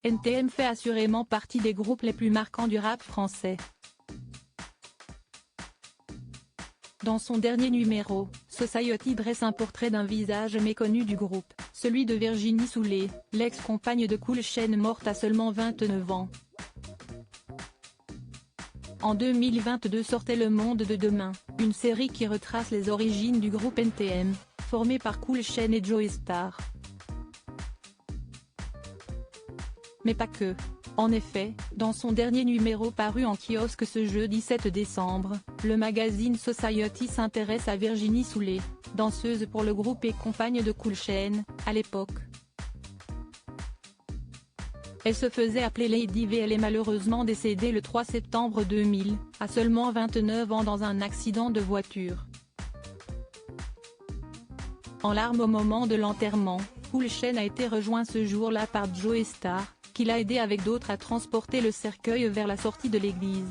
NTM fait assurément partie des groupes les plus marquants du rap français. Dans son dernier numéro, Society dresse un portrait d'un visage méconnu du groupe, celui de Virginie Soulé, l'ex-compagne de Cool Chain morte à seulement 29 ans. En 2022 sortait Le Monde de Demain, une série qui retrace les origines du groupe NTM, formé par Cool Chain et Joey Starr. Mais pas que. En effet, dans son dernier numéro paru en kiosque ce jeudi 7 décembre, le magazine Society s'intéresse à Virginie Soulé, danseuse pour le groupe et compagne de Cool Chain, à l'époque. Elle se faisait appeler Lady V. Elle est malheureusement décédée le 3 septembre 2000, à seulement 29 ans dans un accident de voiture. En larmes au moment de l'enterrement, Cool Chain a été rejoint ce jour-là par Joey Starr, qui l'a aidé avec d'autres à transporter le cercueil vers la sortie de l'église.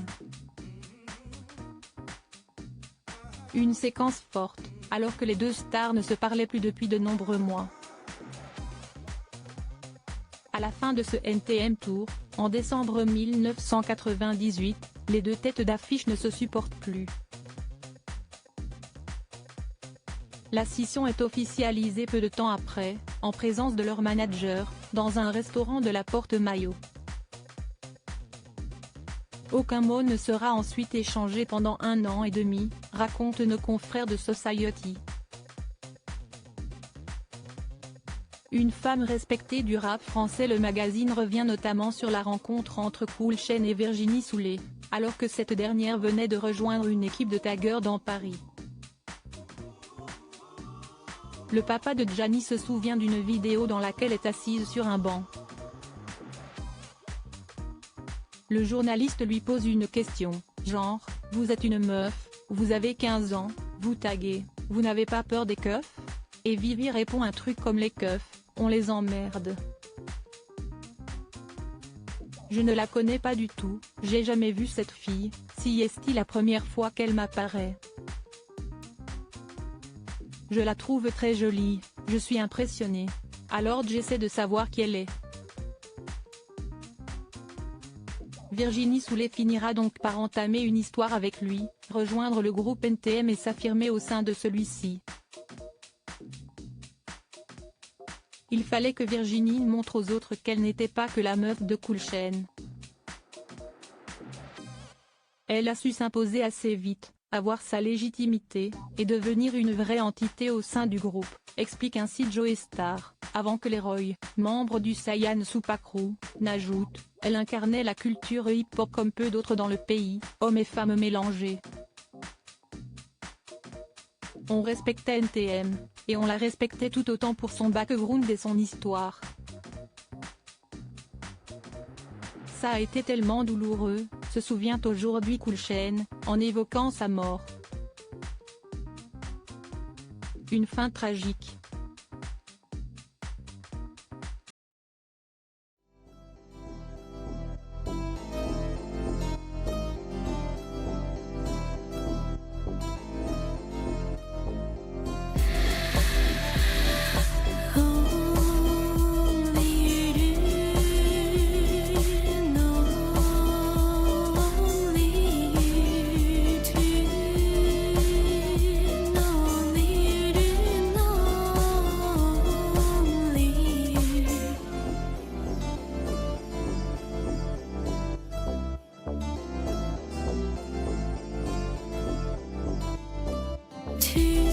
Une séquence forte, alors que les deux stars ne se parlaient plus depuis de nombreux mois. À la fin de ce NTM Tour, en décembre 1998, les deux têtes d'affiche ne se supportent plus. La scission est officialisée peu de temps après, en présence de leur manager, dans un restaurant de la Porte Maillot. Aucun mot ne sera ensuite échangé pendant 1 an et demi, racontent nos confrères de Society. Une femme respectée du rap français. Le magazine revient notamment sur la rencontre entre Cool Chain et Virginie Soulé, alors que cette dernière venait de rejoindre une équipe de taggeurs dans Paris. Le papa de Gianni se souvient d'une vidéo dans laquelle elle est assise sur un banc. Le journaliste lui pose une question, genre, vous êtes une meuf, vous avez 15 ans, vous taguez, vous n'avez pas peur des keufs? Et Vivi répond un truc comme les keufs, on les emmerde. Je ne la connais pas du tout, j'ai jamais vu cette fille, si est-il la première fois qu'elle m'apparaît. Je la trouve très jolie, je suis impressionnée. Alors j'essaie de savoir qui elle est. Virginie Soulé finira donc par entamer une histoire avec lui, rejoindre le groupe NTM et s'affirmer au sein de celui-ci. Il fallait que Virginie montre aux autres qu'elle n'était pas que la meuf de Cool Chain. Elle a su s'imposer assez vite, avoir sa légitimité, et devenir une vraie entité au sein du groupe, explique ainsi Joey Starr, avant que Leroy, membre du Saiyan Super Crew, n'ajoute, elle incarnait la culture hip-hop comme peu d'autres dans le pays, hommes et femmes mélangés. On respectait NTM, et on la respectait tout autant pour son background et son histoire. Ça a été tellement douloureux, se souvient aujourd'hui Cool Chain, en évoquant sa mort. Une fin tragique. To